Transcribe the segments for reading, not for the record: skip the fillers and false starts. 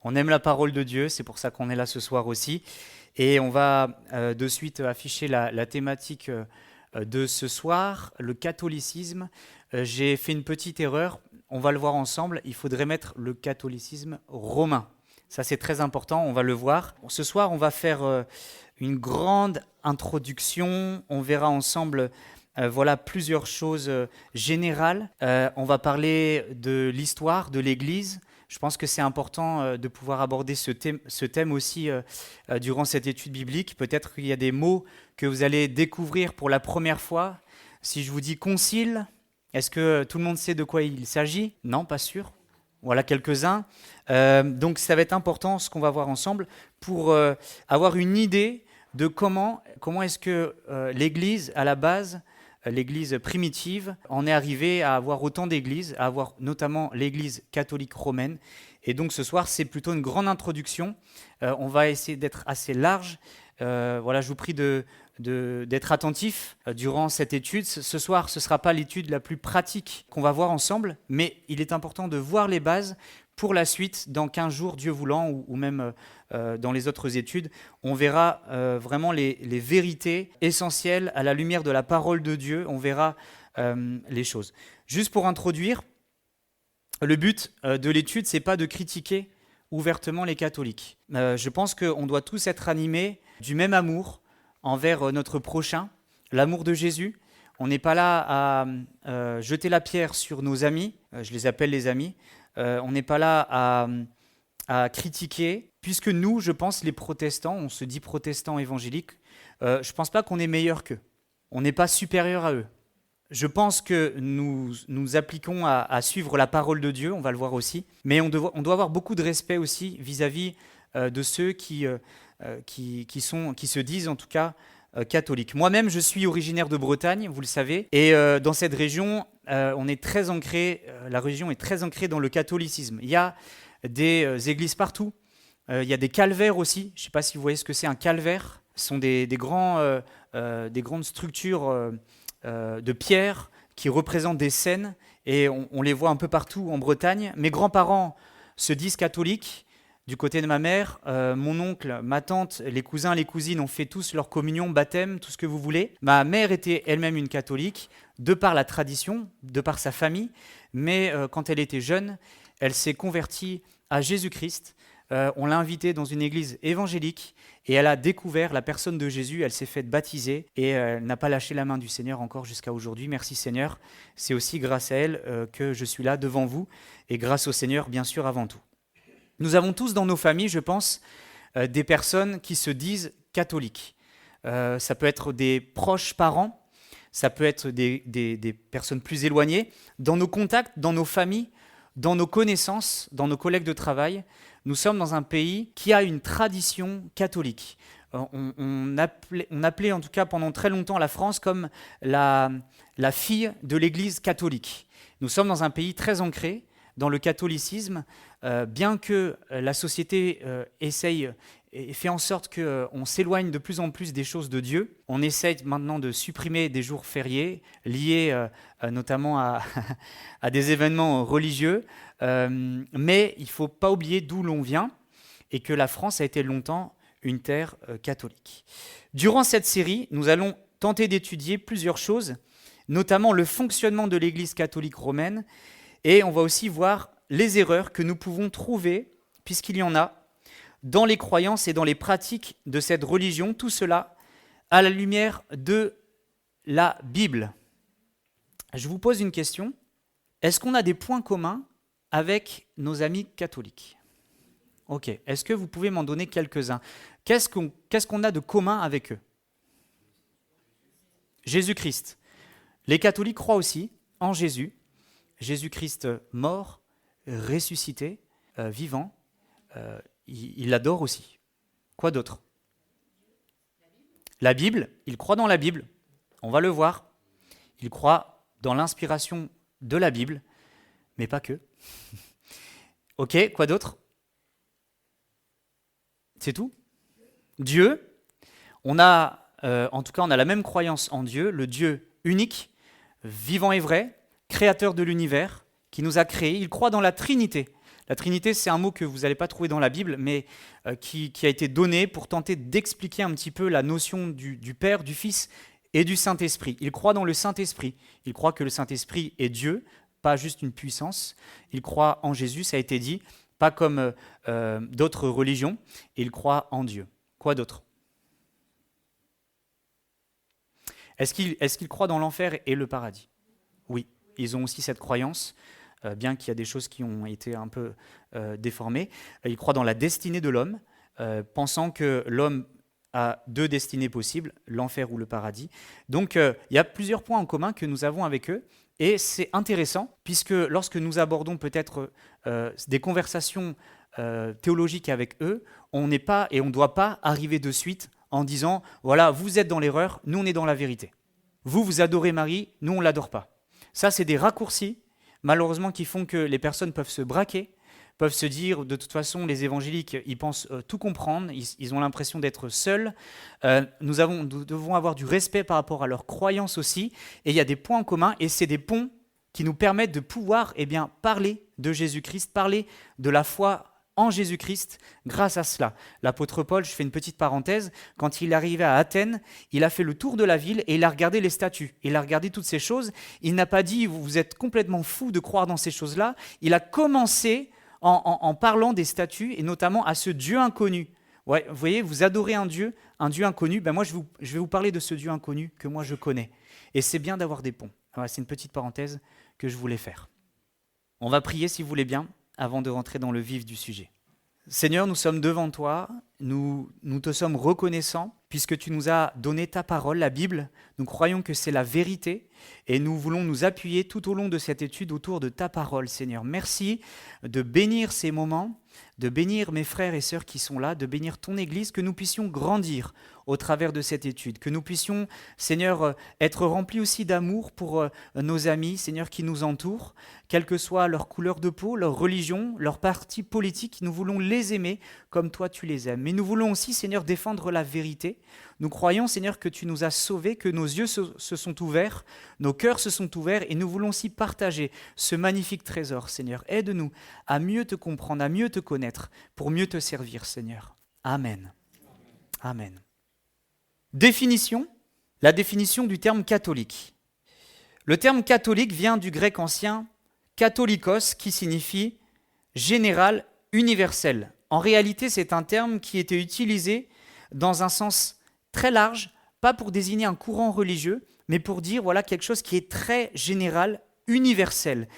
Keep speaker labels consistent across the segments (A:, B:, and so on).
A: On aime la parole de Dieu, c'est pour ça qu'on est là ce soir aussi. Et on va de suite afficher la thématique de ce soir, le catholicisme. J'ai fait une petite erreur, on va le voir ensemble, il faudrait mettre le catholicisme romain. Ça c'est très important, on va le voir. Ce soir on va faire une grande introduction, on verra ensemble voilà plusieurs choses générales. On va parler de l'histoire de l'Église. Je pense que c'est important de pouvoir aborder ce thème aussi durant cette étude biblique. Peut-être qu'il y a des mots que vous allez découvrir pour la première fois. Si je vous dis concile, est-ce que tout le monde sait de quoi il s'agit? Non, pas sûr. Voilà quelques-uns. Donc ça va être important ce qu'on va voir ensemble pour avoir une idée de comment est-ce que l'Église, à la base, l'Église primitive, en est arrivée à avoir autant d'églises, à avoir notamment l'Église catholique romaine. Et donc ce soir, c'est plutôt une grande introduction. On va essayer d'être assez large. Voilà, je vous prie d'être attentif durant cette étude. Ce soir, ce ne sera pas l'étude la plus pratique qu'on va voir ensemble, mais il est important de voir les bases pour la suite, dans 15 jours, Dieu voulant, ou même dans les autres études, on verra vraiment les vérités essentielles à la lumière de la parole de Dieu, on verra les choses. Juste pour introduire, le but de l'étude, c'est pas de critiquer ouvertement les catholiques. Je pense qu'on doit tous être animés du même amour envers notre prochain, l'amour de Jésus. On n'est pas là à jeter la pierre sur nos amis, je les appelle les amis. On n'est pas là à critiquer, puisque nous, je pense, les protestants, on se dit protestants évangéliques, je ne pense pas qu'on est meilleur qu'eux. On n'est pas supérieur à eux. Je pense que nous appliquons à suivre la parole de Dieu, on va le voir aussi, mais on doit avoir beaucoup de respect aussi vis-à-vis de ceux qui se disent en tout cas catholiques. Moi-même, je suis originaire de Bretagne, vous le savez, et dans cette région, on est très ancré, la région est très ancrée dans le catholicisme. Il y a des églises partout, il y a des calvaires aussi. Je ne sais pas si vous voyez ce que c'est un calvaire. Ce sont des grandes structures de pierre qui représentent des scènes, et on les voit un peu partout en Bretagne. Mes grands-parents se disent catholiques. Du côté de ma mère, mon oncle, ma tante, les cousins, les cousines ont fait tous leur communion, baptême, tout ce que vous voulez. Ma mère était elle-même une catholique, de par la tradition, de par sa famille, mais quand elle était jeune, elle s'est convertie à Jésus-Christ. On l'a invitée dans une église évangélique et elle a découvert la personne de Jésus, elle s'est faite baptiser et elle n'a pas lâché la main du Seigneur encore jusqu'à aujourd'hui. Merci Seigneur, c'est aussi grâce à elle que je suis là devant vous et grâce au Seigneur bien sûr avant tout. Nous avons tous dans nos familles, je pense, des personnes qui se disent catholiques. Ça peut être des proches parents, ça peut être des personnes plus éloignées. Dans nos contacts, dans nos familles, dans nos connaissances, dans nos collègues de travail, nous sommes dans un pays qui a une tradition catholique. On appelait en tout cas pendant très longtemps la France comme la fille de l'Église catholique. Nous sommes dans un pays très ancré dans le catholicisme, bien que la société essaye et fait en sorte qu'on s'éloigne de plus en plus des choses de Dieu. On essaye maintenant de supprimer des jours fériés liés notamment à des événements religieux, mais il ne faut pas oublier d'où l'on vient et que la France a été longtemps une terre catholique. Durant cette série, nous allons tenter d'étudier plusieurs choses, notamment le fonctionnement de l'Église catholique romaine, et on va aussi voir les erreurs que nous pouvons trouver, puisqu'il y en a, dans les croyances et dans les pratiques de cette religion, tout cela à la lumière de la Bible. Je vous pose une question. Est-ce qu'on a des points communs avec nos amis catholiques? Ok. Est-ce que vous pouvez m'en donner quelques-uns? Qu'est-ce qu'on a de commun avec eux? Jésus-Christ. Les catholiques croient aussi en Jésus. Jésus-Christ mort, ressuscité, vivant, il l'adore aussi. Quoi d'autre? La Bible, il croit dans la Bible, on va le voir. Il croit dans l'inspiration de la Bible, mais pas que. Ok, quoi d'autre? C'est tout? Dieu, on a la même croyance en Dieu, le Dieu unique, vivant et vrai, créateur de l'univers, qui nous a créés. Il croit dans la Trinité. La Trinité, c'est un mot que vous n'allez pas trouver dans la Bible, mais qui a été donné pour tenter d'expliquer un petit peu la notion du Père, du Fils et du Saint-Esprit. Il croit dans le Saint-Esprit. Il croit que le Saint-Esprit est Dieu, pas juste une puissance. Il croit en Jésus, ça a été dit, pas comme d'autres religions. Il croit en Dieu. Quoi d'autre? Est-ce qu'il croit dans l'enfer et le paradis? Oui, ils ont aussi cette croyance, bien qu'il y a des choses qui ont été un peu déformées. Ils croient dans la destinée de l'homme, pensant que l'homme a deux destinées possibles, l'enfer ou le paradis. Donc il y a plusieurs points en commun que nous avons avec eux, et c'est intéressant, puisque lorsque nous abordons peut-être des conversations théologiques avec eux, on n'est pas et on ne doit pas arriver de suite en disant « Voilà, vous êtes dans l'erreur, nous on est dans la vérité. Vous adorez Marie, nous on ne l'adore pas. » Ça, c'est des raccourcis, malheureusement, qui font que les personnes peuvent se braquer, peuvent se dire, de toute façon, les évangéliques, ils pensent tout comprendre, ils ont l'impression d'être seuls. Nous devons avoir du respect par rapport à leurs croyances aussi, et il y a des points en commun, et c'est des ponts qui nous permettent de pouvoir parler de Jésus-Christ, parler de la foi en Jésus-Christ grâce à cela. L'apôtre Paul, je fais une petite parenthèse, quand il est arrivé à Athènes, il a fait le tour de la ville et il a regardé les statues, il a regardé toutes ces choses. Il n'a pas dit « vous êtes complètement fou de croire dans ces choses-là ». Il a commencé en parlant des statues et notamment à ce Dieu inconnu. Ouais, vous voyez, vous adorez un Dieu inconnu, moi je vais vous parler de ce Dieu inconnu que moi je connais. Et c'est bien d'avoir des ponts. Voilà, c'est une petite parenthèse que je voulais faire. On va prier si vous voulez bien, avant de rentrer dans le vif du sujet. Seigneur, nous sommes devant toi, nous te sommes reconnaissants puisque tu nous as donné ta parole, la Bible. Nous croyons que c'est la vérité et nous voulons nous appuyer tout au long de cette étude autour de ta parole, Seigneur. Merci de bénir ces moments, de bénir mes frères et sœurs qui sont là, de bénir ton Église, que nous puissions grandir au travers de cette étude, que nous puissions, Seigneur, être remplis aussi d'amour pour nos amis, Seigneur, qui nous entourent, quelle que soit leur couleur de peau, leur religion, leur parti politique, nous voulons les aimer comme toi tu les aimes. Mais nous voulons aussi, Seigneur, défendre la vérité. Nous croyons, Seigneur, que tu nous as sauvés, que nos yeux se sont ouverts, nos cœurs se sont ouverts et nous voulons aussi partager ce magnifique trésor, Seigneur. Aide-nous à mieux te comprendre, à mieux te connaître, pour mieux te servir, Seigneur. Amen. Amen. Définition, la définition du terme catholique. Le terme catholique vient du grec ancien katholikos qui signifie général, universel. En réalité, c'est un terme qui était utilisé dans un sens très large, pas pour désigner un courant religieux, mais pour dire voilà quelque chose qui est très général, universel.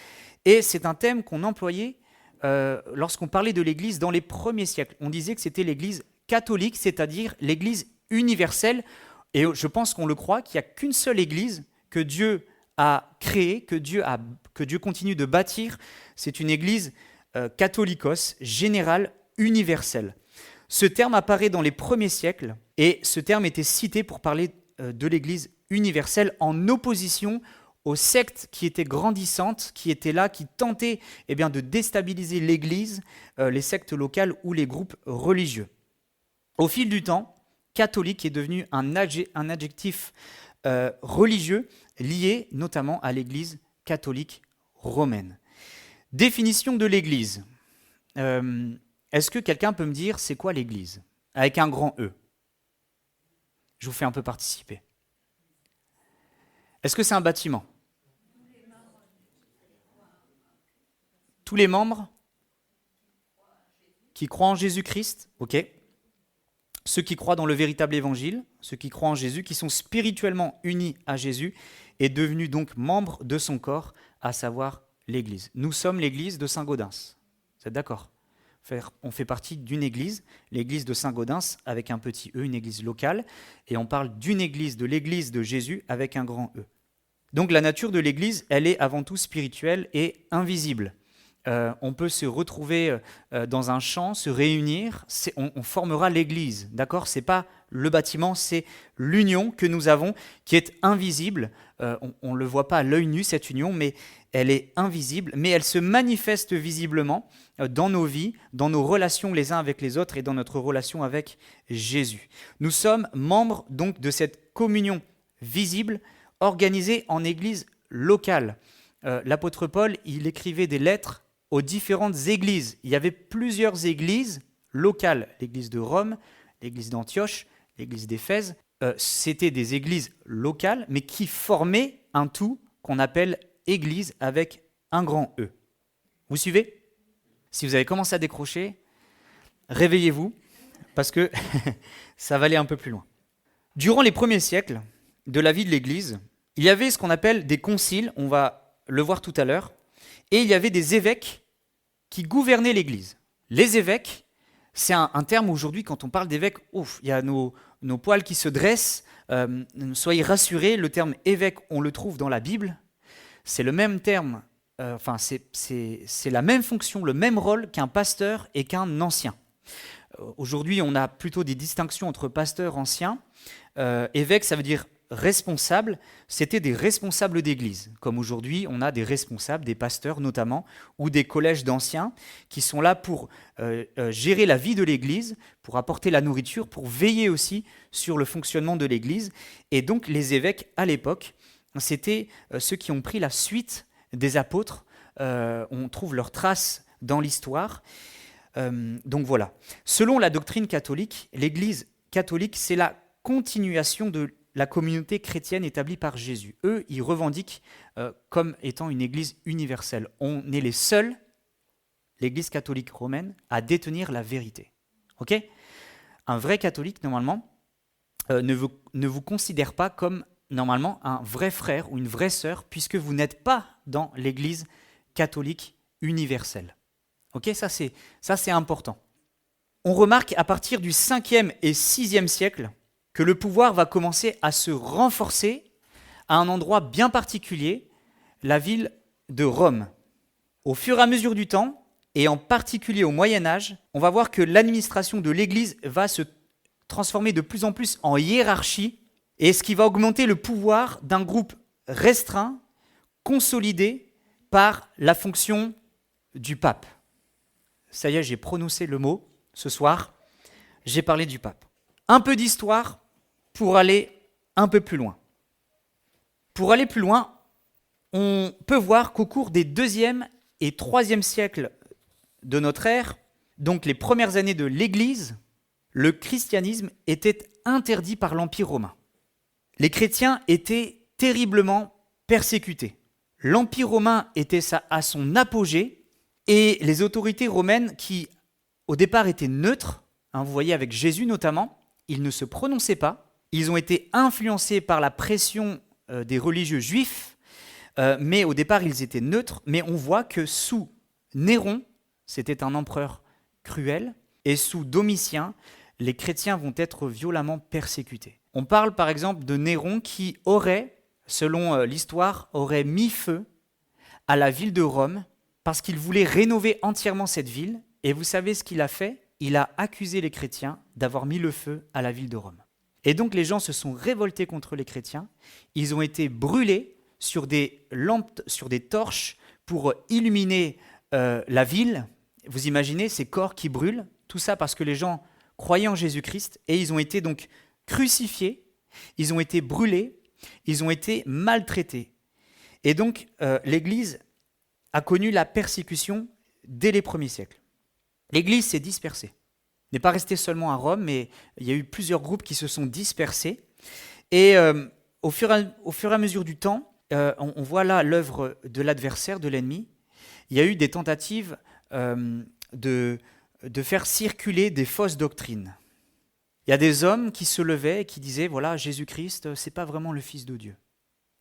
A: Et c'est un thème qu'on employait lorsqu'on parlait de l'Église dans les premiers siècles. On disait que c'était l'Église catholique, c'est-à-dire l'Église universelle. Et je pense qu'on le croit, qu'il n'y a qu'une seule Église que Dieu a créée, que Dieu continue de bâtir. C'est une Église catholikos, générale, universelle. Ce terme apparaît dans les premiers siècles et ce terme était cité pour parler de l'Église universelle en opposition aux sectes qui étaient grandissantes, qui étaient là, qui tentaient de déstabiliser l'Église, les sectes locales ou les groupes religieux. Au fil du temps, catholique est devenu un adjectif religieux lié notamment à l'Église catholique romaine. Définition de l'Église. Est-ce que quelqu'un peut me dire c'est quoi l'Église? Avec un grand E. Je vous fais un peu participer. Est-ce que c'est un bâtiment? Tous les membres qui croient en Jésus-Christ, ok. Ceux qui croient dans le véritable évangile, ceux qui croient en Jésus, qui sont spirituellement unis à Jésus et devenus donc membres de son corps, à savoir l'Église. Nous sommes l'Église de Saint-Gaudens. Vous êtes d'accord? On fait partie d'une église, l'église de Saint-Gaudens avec un petit E, une église locale, et on parle d'une église, de l'église de Jésus avec un grand E. Donc la nature de l'église, elle est avant tout spirituelle et invisible. On peut se retrouver dans un champ, se réunir, on formera l'église, d'accord? C'est pas le bâtiment, c'est l'union que nous avons qui est invisible. On ne le voit pas à l'œil nu, cette union, mais elle est invisible, mais elle se manifeste visiblement dans nos vies, dans nos relations les uns avec les autres et dans notre relation avec Jésus. Nous sommes membres donc de cette communion visible organisée en église locale. L'apôtre Paul, il écrivait des lettres aux différentes églises. Il y avait plusieurs églises locales, l'église de Rome, l'église d'Antioche, l'église d'Éphèse. C'était des églises locales, mais qui formaient un tout qu'on appelle église avec un grand E. Vous suivez? Si vous avez commencé à décrocher, réveillez-vous, parce que ça va aller un peu plus loin. Durant les premiers siècles de la vie de l'Église, il y avait ce qu'on appelle des conciles, on va le voir tout à l'heure, et il y avait des évêques qui gouvernaient l'Église. Les évêques, c'est un terme aujourd'hui, quand on parle d'évêques, ouf, il y a nos poils qui se dressent. Soyez rassurés, le terme évêque, on le trouve dans la Bible. C'est le même terme, c'est la même fonction, le même rôle qu'un pasteur et qu'un ancien. Aujourd'hui, on a plutôt des distinctions entre pasteur, ancien. Évêque, ça veut dire responsable. C'était des responsables d'église. Comme aujourd'hui, on a des responsables, des pasteurs notamment, ou des collèges d'anciens qui sont là pour gérer la vie de l'église, pour apporter la nourriture, pour veiller aussi sur le fonctionnement de l'église. Et donc, les évêques, à l'époque, c'était ceux qui ont pris la suite des apôtres. On trouve leurs traces dans l'histoire. Donc voilà. Selon la doctrine catholique, l'Église catholique, c'est la continuation de la communauté chrétienne établie par Jésus. Eux, ils revendiquent comme étant une Église universelle. On est les seuls, l'Église catholique romaine, à détenir la vérité. Ok ? Un vrai catholique, normalement, ne vous considère pas comme, normalement, un vrai frère ou une vraie sœur, puisque vous n'êtes pas dans l'Église catholique universelle. Ok, ça c'est important. On remarque à partir du 5e et 6e siècle que le pouvoir va commencer à se renforcer à un endroit bien particulier, la ville de Rome. Au fur et à mesure du temps, et en particulier au Moyen Âge, on va voir que l'administration de l'Église va se transformer de plus en plus en hiérarchie, et ce qui va augmenter le pouvoir d'un groupe restreint, consolidé par la fonction du pape. Ça y est, j'ai prononcé le mot ce soir, j'ai parlé du pape. Un peu d'histoire pour aller un peu plus loin. Pour aller plus loin, on peut voir qu'au cours des 2e et 3e siècles de notre ère, donc les premières années de l'Église, le christianisme était interdit par l'Empire romain. Les chrétiens étaient terriblement persécutés. L'Empire romain était à son apogée, et les autorités romaines qui, au départ, étaient neutres, vous voyez avec Jésus notamment, ils ne se prononçaient pas, ils ont été influencés par la pression des religieux juifs, mais au départ, ils étaient neutres, mais on voit que sous Néron, c'était un empereur cruel, et sous Domitien, les chrétiens vont être violemment persécutés. On parle par exemple de Néron qui aurait, selon l'histoire, aurait mis feu à la ville de Rome, parce qu'il voulait rénover entièrement cette ville. Et vous savez ce qu'il a fait? Il a accusé les chrétiens d'avoir mis le feu à la ville de Rome. Et donc les gens se sont révoltés contre les chrétiens. Ils ont été brûlés sur des lampes, sur des torches pour illuminer la ville. Vous imaginez ces corps qui brûlent? Tout ça parce que les gens croyaient en Jésus-Christ. Et ils ont été donc crucifiés, ils ont été brûlés, ils ont été maltraités. Et donc l'Église a connu la persécution dès les premiers siècles. L'Église s'est dispersée. N'est pas restée seulement à Rome, mais il y a eu plusieurs groupes qui se sont dispersés. Et au fur et à mesure du temps, on voit là l'œuvre de l'adversaire, de l'ennemi. Il y a eu des tentatives de faire circuler des fausses doctrines. Il y a des hommes qui se levaient et qui disaient, voilà, Jésus-Christ, c'est pas vraiment le Fils de Dieu.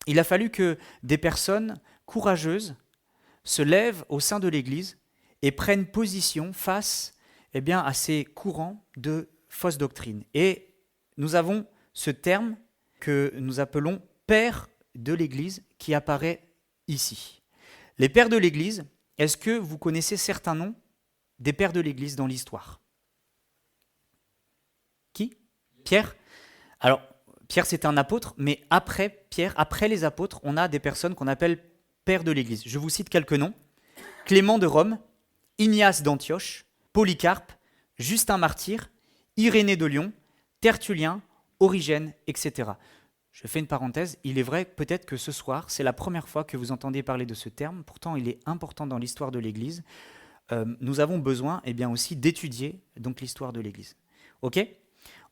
A: Il a fallu que des personnes courageuses se lèvent au sein de l'Église et prennent position face à ces courants de fausses doctrines. Et nous avons ce terme que nous appelons père de l'Église qui apparaît ici. Les pères de l'Église, est-ce que vous connaissez certains noms des pères de l'Église dans l'histoire? Qui? Pierre? Alors, Pierre c'est un apôtre, mais après Pierre, après les apôtres, on a des personnes qu'on appelle père de l'Église. Je vous cite quelques noms. Clément de Rome, Ignace d'Antioche, Polycarpe, Justin Martyr, Irénée de Lyon, Tertullien, Origène, etc. Je fais une parenthèse, il est vrai peut-être que ce soir, c'est la première fois que vous entendez parler de ce terme, pourtant il est important dans l'histoire de l'Église. Nous avons besoin aussi d'étudier donc l'histoire de l'Église. Ok ?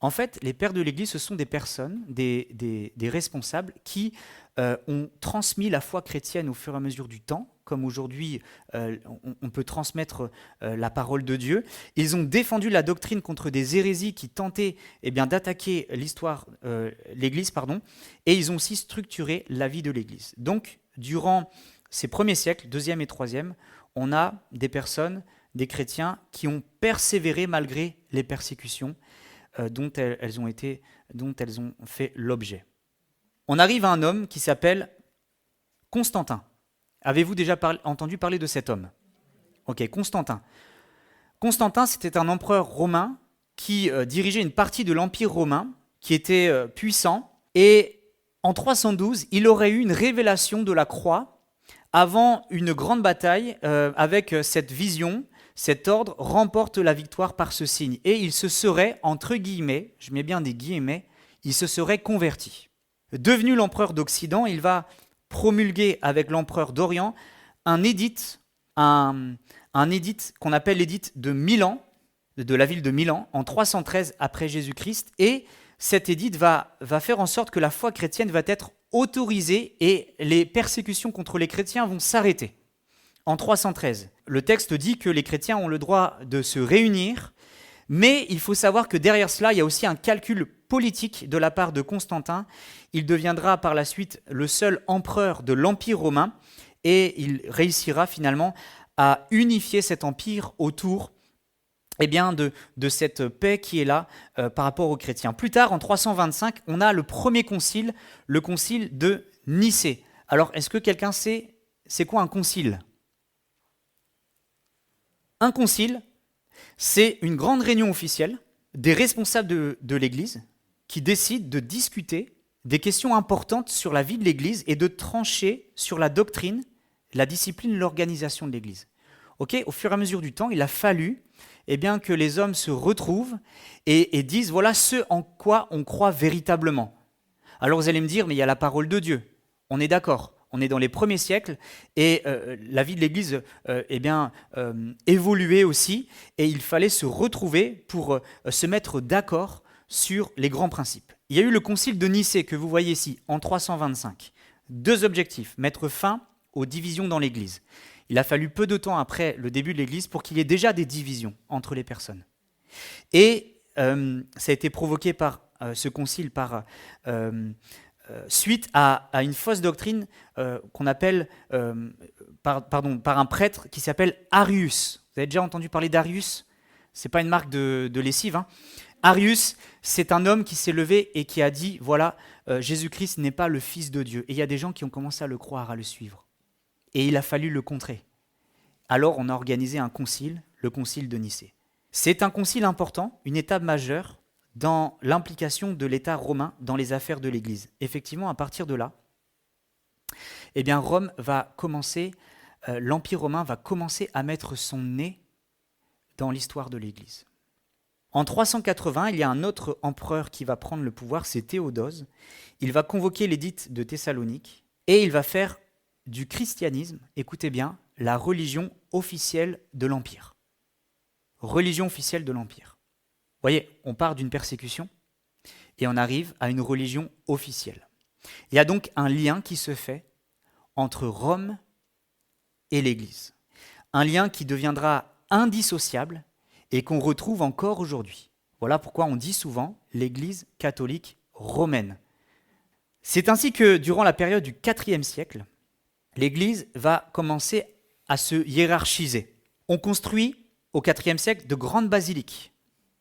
A: En fait, les pères de l'Église, ce sont des personnes, des responsables qui ont transmis la foi chrétienne au fur et à mesure du temps, comme aujourd'hui on peut transmettre la parole de Dieu. Ils ont défendu la doctrine contre des hérésies qui tentaient d'attaquer l'Église, et ils ont aussi structuré la vie de l'Église. Donc, durant ces premiers siècles, 2e et 3e, on a des personnes, des chrétiens qui ont persévéré malgré les persécutions dont elles ont fait l'objet. On arrive à un homme qui s'appelle Constantin. Avez-vous déjà entendu parler de cet homme ? Ok, Constantin. Constantin, c'était un empereur romain qui dirigeait une partie de l'Empire romain, qui était puissant, et en 312, il aurait eu une révélation de la croix avant une grande bataille avec cette vision. Cet ordre remporte la victoire par ce signe. Et il se serait, entre guillemets, je mets bien des guillemets, il se serait converti. Devenu l'empereur d'Occident, il va promulguer avec l'empereur d'Orient un édit qu'on appelle l'édit de Milan, de la ville de Milan, en 313 après Jésus-Christ. Et cet édit va faire en sorte que la foi chrétienne va être autorisée et les persécutions contre les chrétiens vont s'arrêter. En 313, le texte dit que les chrétiens ont le droit de se réunir, mais il faut savoir que derrière cela, il y a aussi un calcul politique de la part de Constantin. Il deviendra par la suite le seul empereur de l'Empire romain et il réussira finalement à unifier cet empire autour de cette paix qui est là par rapport aux chrétiens. Plus tard, en 325, on a le premier concile, le concile de Nicée. Alors, est-ce que quelqu'un sait c'est quoi un concile ? Un concile, c'est une grande réunion officielle des responsables de l'Église qui décident de discuter des questions importantes sur la vie de l'Église et de trancher sur la doctrine, la discipline, l'organisation de l'Église. Okay ? Au fur et à mesure du temps, il a fallu que les hommes se retrouvent et disent voilà ce en quoi on croit véritablement. Alors vous allez me dire, mais il y a la parole de Dieu. On est d'accord. On est dans les premiers siècles et la vie de l'Église évoluait aussi et il fallait se retrouver pour se mettre d'accord sur les grands principes. Il y a eu le concile de Nicée que vous voyez ici en 325. 2 objectifs, mettre fin aux divisions dans l'Église. Il a fallu peu de temps après le début de l'Église pour qu'il y ait déjà des divisions entre les personnes. Et ça a été provoqué par ce concile suite à une fausse doctrine qu'on appelle par un prêtre qui s'appelle Arius. Vous avez déjà entendu parler d'Arius ? Ce n'est pas une marque de lessive. Hein. Arius, c'est un homme qui s'est levé et qui a dit, voilà, Jésus-Christ n'est pas le Fils de Dieu. Et il y a des gens qui ont commencé à le croire, à le suivre. Et il a fallu le contrer. Alors on a organisé un concile, le concile de Nicée. C'est un concile important, une étape majeure, dans l'implication de l'État romain dans les affaires de l'Église. Effectivement, à partir de là, Rome va commencer, l'Empire romain va commencer à mettre son nez dans l'histoire de l'Église. En 380, il y a un autre empereur qui va prendre le pouvoir, c'est Théodose. Il va convoquer l'édit de Thessalonique et il va faire du christianisme, écoutez bien, la religion officielle de l'Empire. Religion officielle de l'Empire. Vous voyez, on part d'une persécution et on arrive à une religion officielle. Il y a donc un lien qui se fait entre Rome et l'Église. Un lien qui deviendra indissociable et qu'on retrouve encore aujourd'hui. Voilà pourquoi on dit souvent l'Église catholique romaine. C'est ainsi que durant la période du IVe siècle, l'Église va commencer à se hiérarchiser. On construit au IVe siècle de grandes basiliques.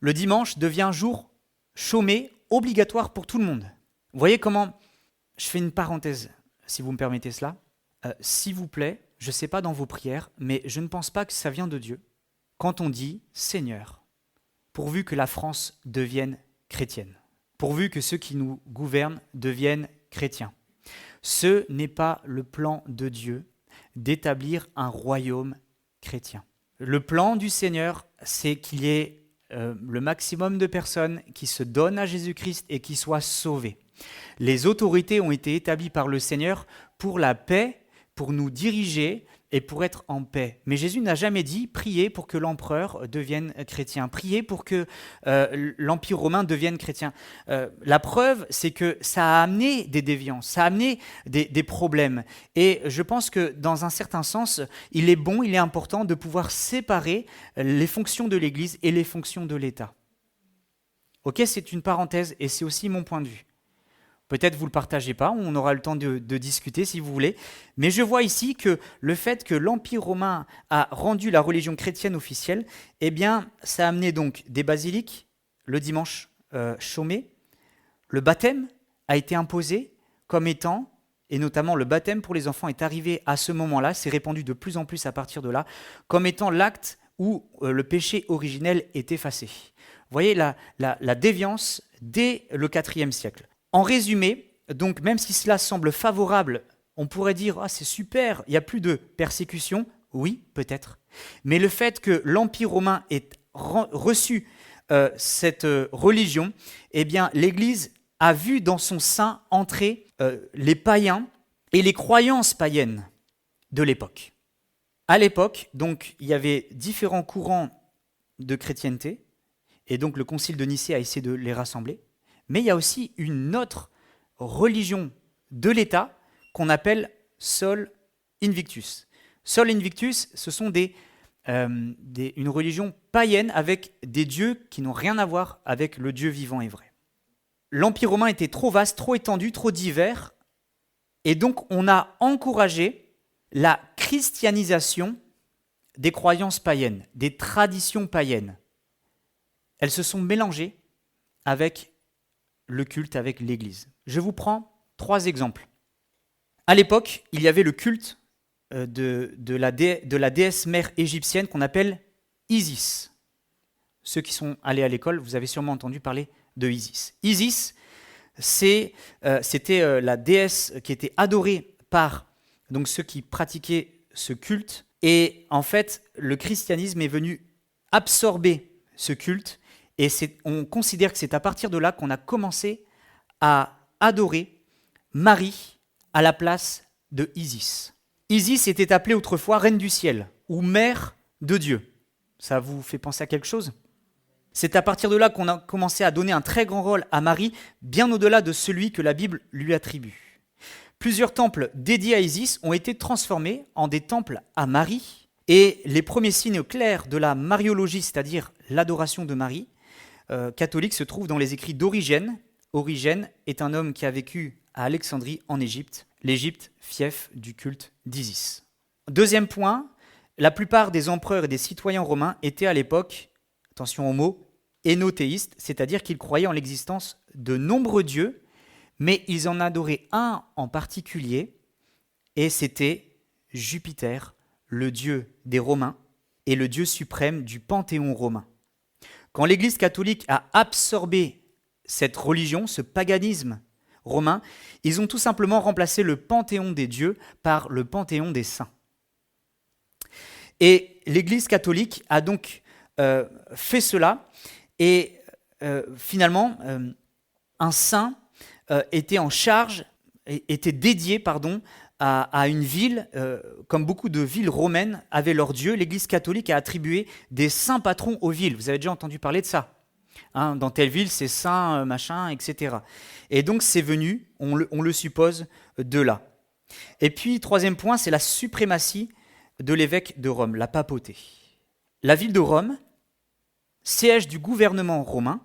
A: Le dimanche devient un jour chômé, obligatoire pour tout le monde. Vous voyez comment, je fais une parenthèse, si vous me permettez cela. S'il vous plaît, je ne sais pas dans vos prières, mais je ne pense pas que ça vient de Dieu. Quand on dit « Seigneur, pourvu que la France devienne chrétienne, pourvu que ceux qui nous gouvernent deviennent chrétiens », ce n'est pas le plan de Dieu d'établir un royaume chrétien. Le plan du Seigneur, c'est qu'il y ait le maximum de personnes qui se donnent à Jésus-Christ et qui soient sauvées. Les autorités ont été établies par le Seigneur pour la paix, pour nous diriger et pour être en paix. Mais Jésus n'a jamais dit « priez pour que l'empereur devienne chrétien »,« priez pour que l'Empire romain devienne chrétien ». La preuve, c'est que ça a amené des déviances, ça a amené des problèmes. Et je pense que dans un certain sens, il est bon, il est important de pouvoir séparer les fonctions de l'Église et les fonctions de l'État. Ok, c'est une parenthèse et c'est aussi mon point de vue. Peut-être vous ne le partagez pas, on aura le temps de discuter si vous voulez. Mais je vois ici que le fait que l'Empire romain a rendu la religion chrétienne officielle, eh bien, ça a amené donc des basiliques, le dimanche chômé, le baptême a été imposé comme étant, et notamment le baptême pour les enfants est arrivé à ce moment-là, c'est répandu de plus en plus à partir de là, comme étant l'acte où le péché originel est effacé. Vous voyez la déviance dès le IVe siècle. En résumé, donc même si cela semble favorable, on pourrait dire « Ah, c'est super, il n'y a plus de persécution ». Oui, peut-être. Mais le fait que l'Empire romain ait reçu cette religion, eh bien, l'Église a vu dans son sein entrer les païens et les croyances païennes de l'époque. À l'époque, donc, il y avait différents courants de chrétienté, et donc le concile de Nicée a essayé de les rassembler. Mais il y a aussi une autre religion de l'État qu'on appelle Sol Invictus. Sol Invictus, ce sont une religion païenne avec des dieux qui n'ont rien à voir avec le Dieu vivant et vrai. L'Empire romain était trop vaste, trop étendu, trop divers, et donc on a encouragé la christianisation des croyances païennes, des traditions païennes. Elles se sont mélangées avec le culte, avec l'Église. Je vous prends 3 exemples. À l'époque, il y avait le culte de la déesse mère égyptienne qu'on appelle Isis. Ceux qui sont allés à l'école, vous avez sûrement entendu parler de Isis. Isis, c'était la déesse qui était adorée par donc, ceux qui pratiquaient ce culte. Et en fait, le christianisme est venu absorber ce culte. Et on considère que c'est à partir de là qu'on a commencé à adorer Marie à la place de Isis. Isis était appelée autrefois reine du ciel ou mère de Dieu. Ça vous fait penser à quelque chose ? C'est à partir de là qu'on a commencé à donner un très grand rôle à Marie, bien au-delà de celui que la Bible lui attribue. Plusieurs temples dédiés à Isis ont été transformés en des temples à Marie, et les premiers signes clairs de la mariologie, c'est-à-dire l'adoration de Marie, catholique se trouve dans les écrits d'Origène. Origène est un homme qui a vécu à Alexandrie en Égypte, l'Égypte fief du culte d'Isis. Deuxième point, la plupart des empereurs et des citoyens romains étaient à l'époque, attention au mot, hénothéistes, c'est-à-dire qu'ils croyaient en l'existence de nombreux dieux, mais ils en adoraient un en particulier, et c'était Jupiter, le dieu des Romains, et le dieu suprême du panthéon romain. Quand l'Église catholique a absorbé cette religion, ce paganisme romain, ils ont tout simplement remplacé le panthéon des dieux par le panthéon des saints. Et l'Église catholique a donc fait cela, et finalement, un saint était en charge, était dédié, à une ville, comme beaucoup de villes romaines avaient leur dieu. L'Église catholique a attribué des saints patrons aux villes. Vous avez déjà entendu parler de ça. Dans telle ville, c'est saint, machin, etc. Et donc c'est venu, on le suppose, de là. Et puis, troisième point, c'est la suprématie de l'évêque de Rome, la papauté. La ville de Rome, siège du gouvernement romain,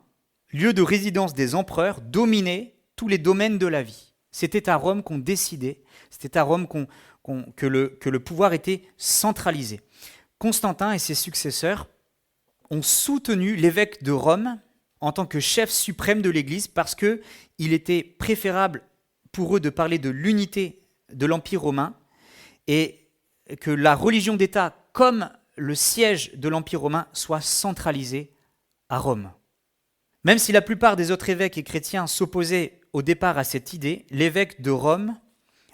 A: lieu de résidence des empereurs, dominait tous les domaines de la vie. C'était à Rome qu'on décidait, c'était à Rome que le pouvoir était centralisé. Constantin et ses successeurs ont soutenu l'évêque de Rome en tant que chef suprême de l'Église parce qu'il était préférable pour eux de parler de l'unité de l'Empire romain et que la religion d'État, comme le siège de l'Empire romain, soit centralisée à Rome. Même si la plupart des autres évêques et chrétiens s'opposaient au départ à cette idée, l'évêque de Rome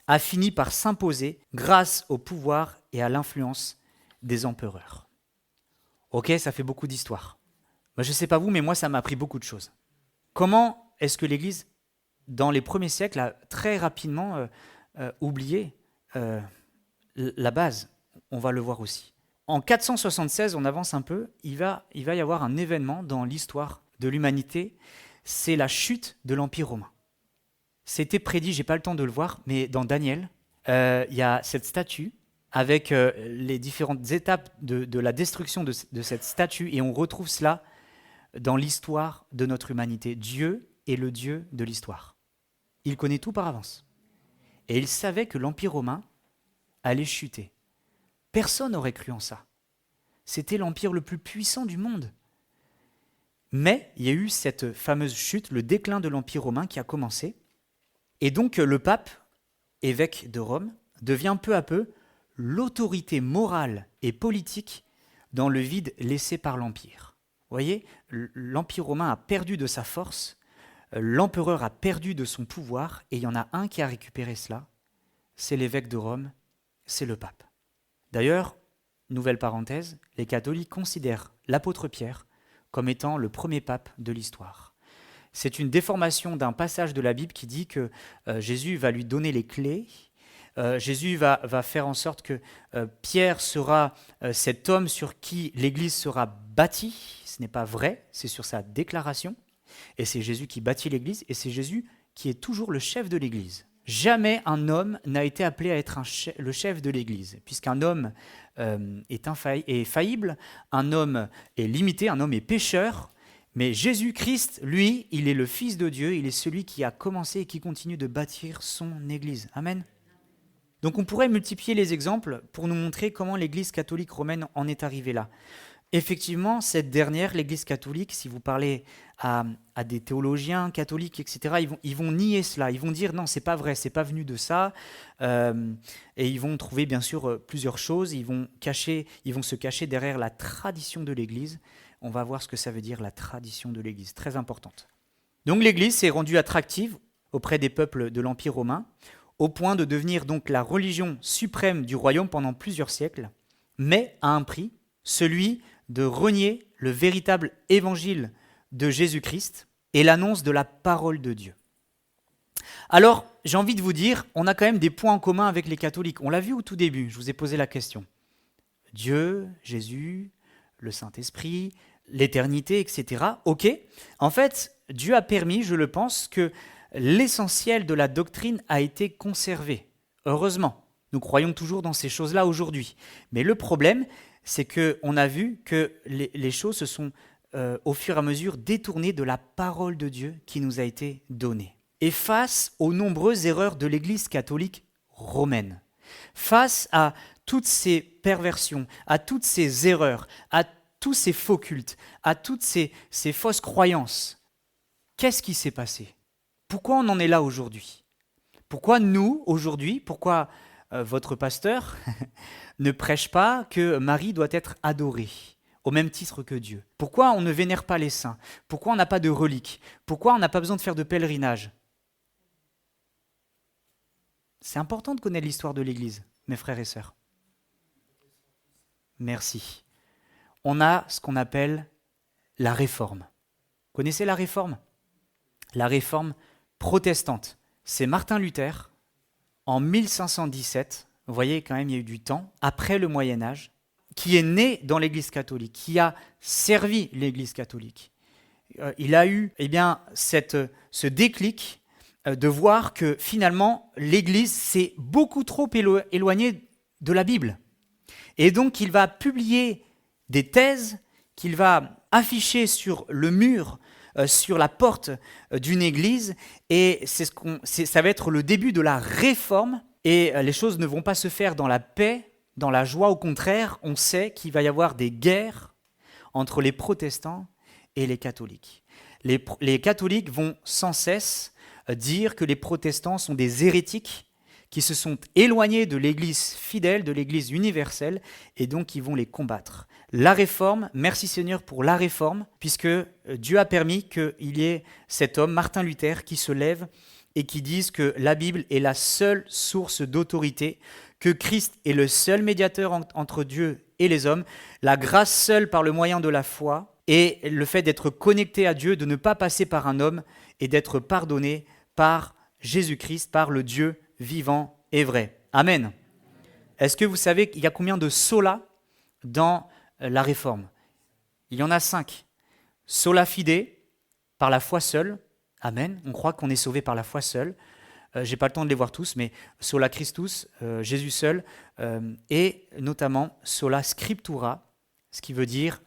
A: a fini par s'imposer grâce au pouvoir et à l'influence des empereurs. Ok, ça fait beaucoup d'histoire. Je ne sais pas vous, mais moi, ça m'a appris beaucoup de choses. Comment est-ce que l'Église dans les premiers siècles, a très rapidement oublié la base. On va le voir aussi. En 476, on avance un peu, il va y avoir un événement dans l'histoire de l'humanité, c'est la chute de l'Empire romain. C'était prédit, je n'ai pas le temps de le voir, mais dans Daniel, il y a cette statue avec les différentes étapes de la destruction de cette statue, et on retrouve cela dans l'histoire de notre humanité. Dieu est le Dieu de l'histoire. Il connaît tout par avance. Et il savait que l'Empire romain allait chuter. Personne n'aurait cru en ça. C'était l'empire le plus puissant du monde. Mais il y a eu cette fameuse chute, le déclin de l'Empire romain qui a commencé. Et donc le pape, évêque de Rome, devient peu à peu l'autorité morale et politique dans le vide laissé par l'Empire. Vous voyez, l'Empire romain a perdu de sa force, l'empereur a perdu de son pouvoir, et il y en a un qui a récupéré cela, c'est l'évêque de Rome, c'est le pape. D'ailleurs, nouvelle parenthèse, les catholiques considèrent l'apôtre Pierre comme étant le premier pape de l'histoire. C'est une déformation d'un passage de la Bible qui dit que Jésus va lui donner les clés. Jésus va faire en sorte que Pierre sera cet homme sur qui l'Église sera bâtie. Ce n'est pas vrai, c'est sur sa déclaration. Et c'est Jésus qui bâtit l'Église, et c'est Jésus qui est toujours le chef de l'Église. Jamais un homme n'a été appelé à être le chef de l'Église, puisqu'un homme est faillible, un homme est limité, un homme est pécheur, mais Jésus-Christ, lui, il est le Fils de Dieu, il est celui qui a commencé et qui continue de bâtir son Église. Amen. Donc on pourrait multiplier les exemples pour nous montrer comment l'Église catholique romaine en est arrivée là. Effectivement, cette dernière, l'Église catholique, si vous parlez à des théologiens catholiques, etc., ils vont nier cela. Ils vont dire non, c'est pas vrai, c'est pas venu de ça. Et ils vont trouver bien sûr plusieurs choses. Ils vont se cacher derrière la tradition de l'Église. On va voir ce que ça veut dire, la tradition de l'Église, très importante. Donc l'Église s'est rendue attractive auprès des peuples de l'Empire romain, au point de devenir donc la religion suprême du royaume pendant plusieurs siècles, mais à un prix, celui de renier le véritable évangile de Jésus-Christ et l'annonce de la parole de Dieu. Alors, j'ai envie de vous dire, on a quand même des points en commun avec les catholiques. On l'a vu au tout début, je vous ai posé la question. Dieu, Jésus, le Saint-Esprit, l'éternité, etc. Ok, en fait, Dieu a permis, je le pense, que l'essentiel de la doctrine a été conservé. Heureusement, nous croyons toujours dans ces choses-là aujourd'hui. Mais le problème, c'est qu'on a vu que les choses se sont au fur et à mesure détournées de la parole de Dieu qui nous a été donnée. Et face aux nombreuses erreurs de l'Église catholique romaine, face à toutes ces perversions, à toutes ces erreurs, à tous ces faux cultes, à toutes ces fausses croyances, qu'est-ce qui s'est passé ? Pourquoi on en est là aujourd'hui ? Pourquoi nous, aujourd'hui, pourquoi votre pasteur ne prêche pas que Marie doit être adorée au même titre que Dieu? Pourquoi on ne vénère pas les saints? Pourquoi on n'a pas de reliques? Pourquoi on n'a pas besoin de faire de pèlerinage? C'est important de connaître l'histoire de l'Église, mes frères et sœurs. Merci. On a ce qu'on appelle la Réforme. Vous connaissez la Réforme? La Réforme protestante. C'est Martin Luther, en 1517, vous voyez quand même il y a eu du temps, après le Moyen-Âge, qui est né dans l'Église catholique, qui a servi l'Église catholique. Il a eu ce déclic de voir que finalement l'Église s'est beaucoup trop éloignée de la Bible. Et donc il va publier des thèses qu'il va afficher sur le mur, sur la porte d'une église, et ça va être le début de la réforme, et les choses ne vont pas se faire dans la paix, dans la joie. Au contraire, on sait qu'il va y avoir des guerres entre les protestants et les catholiques. Les catholiques vont sans cesse dire que les protestants sont des hérétiques qui se sont éloignés de l'Église fidèle, de l'Église universelle, et donc ils vont les combattre. La Réforme, merci Seigneur pour la Réforme, puisque Dieu a permis qu'il y ait cet homme, Martin Luther, qui se lève et qui dise que la Bible est la seule source d'autorité, que Christ est le seul médiateur entre Dieu et les hommes, la grâce seule par le moyen de la foi, et le fait d'être connecté à Dieu, de ne pas passer par un homme et d'être pardonné par Jésus-Christ, par le Dieu vivant et vrai. Amen. Est-ce que vous savez qu'il y a combien de sola dans la Réforme? Il y en a 5. Sola fide, par la foi seule. Amen. On croit qu'on est sauvé par la foi seule. Je n'ai pas le temps de les voir tous, mais sola Christus, Jésus seul, et notamment sola scriptura, ce qui veut dire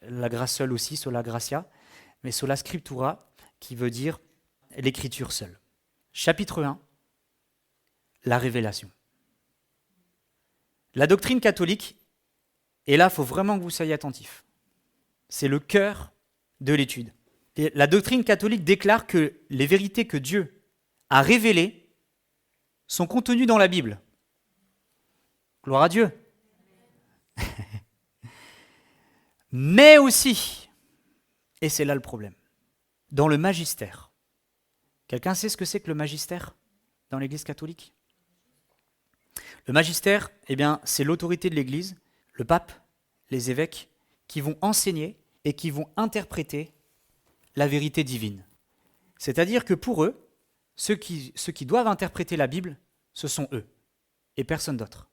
A: la grâce seule aussi, sola gratia, mais sola scriptura, qui veut dire l'écriture seule. Chapitre 1, la révélation. La doctrine catholique, et là, il faut vraiment que vous soyez attentifs. C'est le cœur de l'étude. Et la doctrine catholique déclare que les vérités que Dieu a révélées sont contenues dans la Bible. Gloire à Dieu. Mais aussi, et c'est là le problème, dans le magistère. Quelqu'un sait ce que c'est que le magistère dans l'Église catholique? Le magistère, eh bien, c'est l'autorité de l'Église, le pape, les évêques, qui vont enseigner et qui vont interpréter la vérité divine. C'est-à-dire que pour eux, ceux qui doivent interpréter la Bible, ce sont eux et personne d'autre.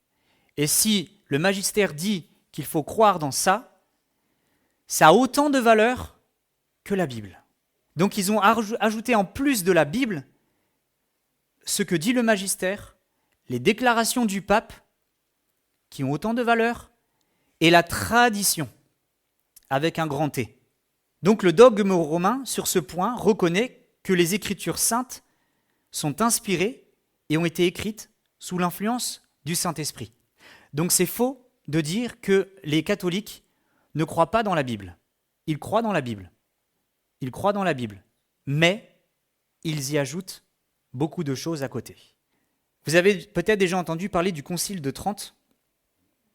A: Et si le magistère dit qu'il faut croire dans ça, ça a autant de valeur que la Bible. Donc ils ont ajouté en plus de la Bible ce que dit le magistère, les déclarations du pape, qui ont autant de valeur, et la tradition, avec un grand T. Donc le dogme romain, sur ce point, reconnaît que les Écritures saintes sont inspirées et ont été écrites sous l'influence du Saint-Esprit. Donc c'est faux de dire que les catholiques ne croient pas dans la Bible. Ils croient dans la Bible. Ils croient dans la Bible. Mais ils y ajoutent beaucoup de choses à côté. Vous avez peut-être déjà entendu parler du Concile de Trente.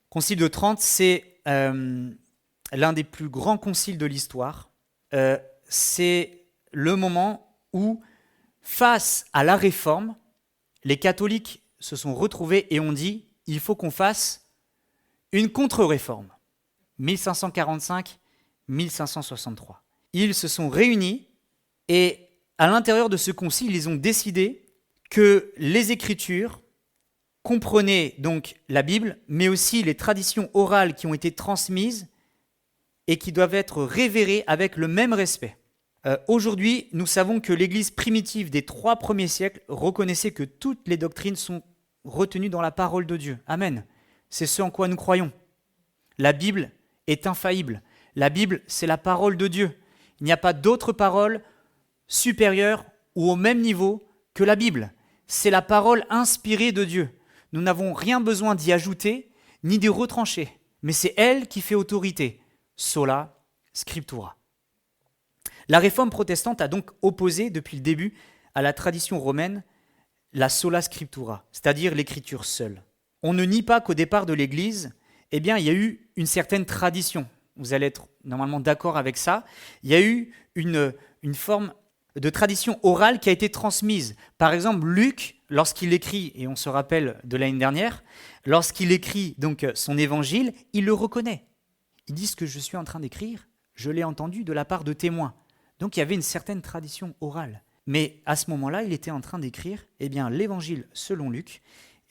A: Le Concile de Trente, c'est l'un des plus grands conciles de l'histoire. C'est le moment où, face à la Réforme, les catholiques se sont retrouvés et ont dit « il faut qu'on fasse une contre-réforme ». 1545-1563. Ils se sont réunis et à l'intérieur de ce concile, ils ont décidé que les Écritures comprenaient donc la Bible, mais aussi les traditions orales qui ont été transmises et qui doivent être révérées avec le même respect. Aujourd'hui, nous savons que l'Église primitive des 3 premiers siècles reconnaissait que toutes les doctrines sont retenues dans la parole de Dieu. Amen. C'est ce en quoi nous croyons. La Bible est infaillible. La Bible, c'est la parole de Dieu. Il n'y a pas d'autre parole supérieure ou au même niveau que la Bible. C'est la parole inspirée de Dieu. Nous n'avons rien besoin d'y ajouter ni d'y retrancher, mais c'est elle qui fait autorité. Sola scriptura. La réforme protestante a donc opposé depuis le début à la tradition romaine la sola scriptura, c'est-à-dire l'écriture seule. On ne nie pas qu'au départ de l'Église, eh bien, il y a eu une certaine tradition. Vous allez être normalement d'accord avec ça. Il y a eu une forme de tradition orale qui a été transmise. Par exemple, Luc, lorsqu'il écrit, et on se rappelle de l'année dernière, lorsqu'il écrit donc son évangile, il le reconnaît. Il dit ce que je suis en train d'écrire, je l'ai entendu de la part de témoins. Donc il y avait une certaine tradition orale. Mais à ce moment-là, il était en train d'écrire l'évangile selon Luc,